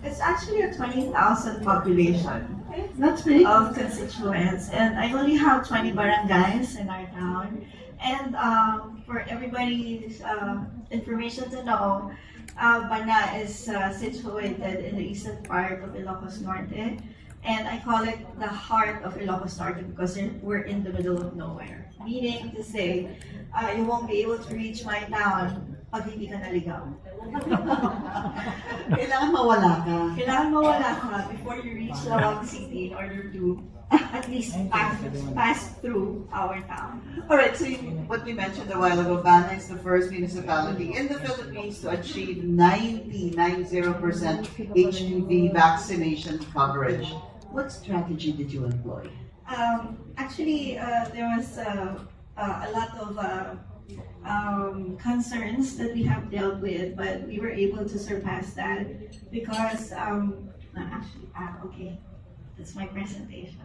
It's actually a 20,000 population That's big. of constituents, and I only have 20 barangays in our town. And for everybody's information to know, Bana is situated in the eastern part of Ilocos Norte, and I call it the heart of Ilocos Norte because we're in the middle of nowhere. Meaning to say, you won't be able to reach my town pag hindi ka naligaw. Kailangan mawala ka. Kailangan mawala ka before you reach Lawag City in order to at least pass through our town. All right, so what we mentioned a while ago, Bana is the first municipality in the Philippines to achieve 90% HPV vaccination coverage. What strategy did you employ? Actually, there was a lot of concerns that we have dealt with, but we were able to surpass that because okay, that's my presentation.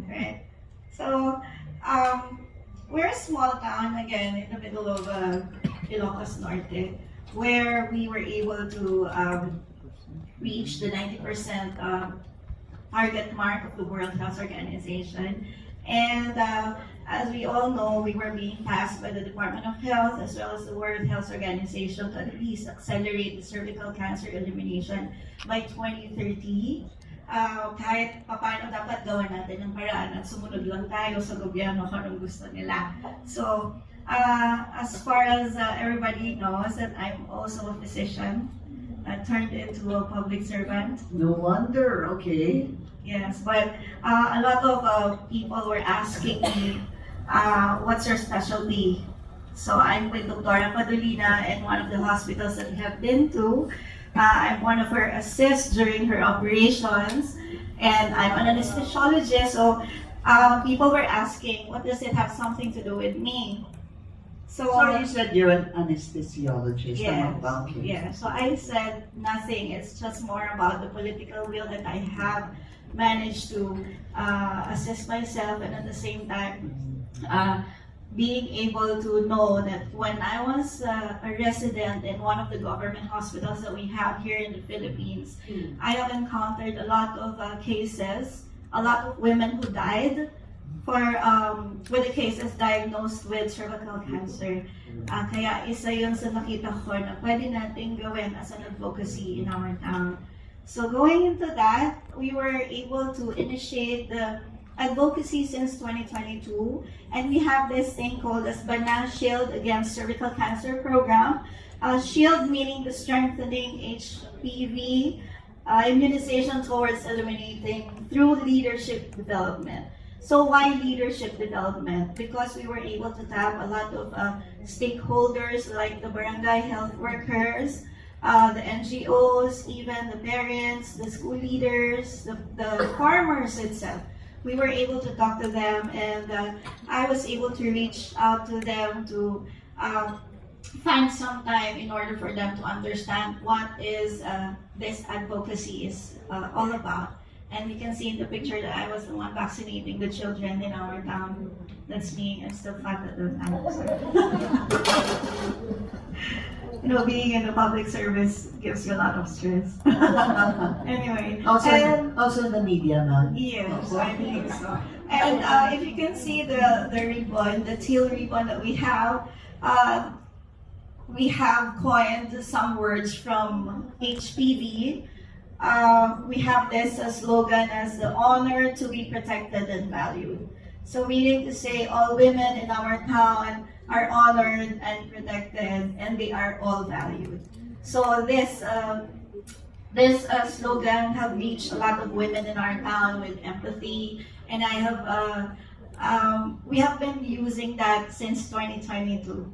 Right. So we're a small town again in the middle of Ilocos Norte, where we were able to reach the 90% target mark of the World Health Organization. And as we all know, we were being tasked by the Department of Health as well as the World Health Organization to at least accelerate the cervical cancer elimination by 2030. Kahit paano dapat gawin natin ng paraan at sumunod lang tayo sa gobyerno kung anong gusto nila. So, as far as everybody knows, that I'm also a physician, turned into a public servant. No wonder, okay. Yes, but a lot of people were asking me, what's your specialty? So I'm with Dr. Padolina in one of the hospitals that we have been to. I'm one of her assists during her operations, and I'm an anesthesiologist. So people were asking, what does it have something to do with me? So you said you're an anesthesiologist. Yes, Okay. yeah. So I said nothing. It's just more about the political will that I have managed to assist myself, and at the same time being able to know that when I was a resident in one of the government hospitals that we have here in the Philippines, I have encountered a lot of cases, a lot of women who died with the cases diagnosed with cervical cancer. Kaya isa yun sa nakita ko na pwede natin gawin as an advocacy in our town. So going into that, we were able to initiate the advocacy since 2022, and we have this thing called as Bana Shield Against Cervical Cancer Program. Shield meaning the strengthening HPV immunization towards eliminating through leadership development. So why leadership development? Because we were able to tap a lot of stakeholders like the barangay health workers, the NGOs, even the parents, the school leaders, the farmers itself. We were able to talk to them, and I was able to reach out to them to find some time in order for them to understand what is this advocacy is all about. And you can see in the picture that I was the one vaccinating the children in our town. That's me. I'm still fat at the time. You know, being in the public service gives you a lot of stress. Anyway. Also in the media, man. Yes, I believe so. And if you can see the ribbon, the teal ribbon that we have coined some words from HPV. We have this slogan as the honor to be protected and valued. So meaning to say all women in our town are honored and protected, and they are all valued. So this slogan have reached a lot of women in our town with empathy, and we have been using that since 2022.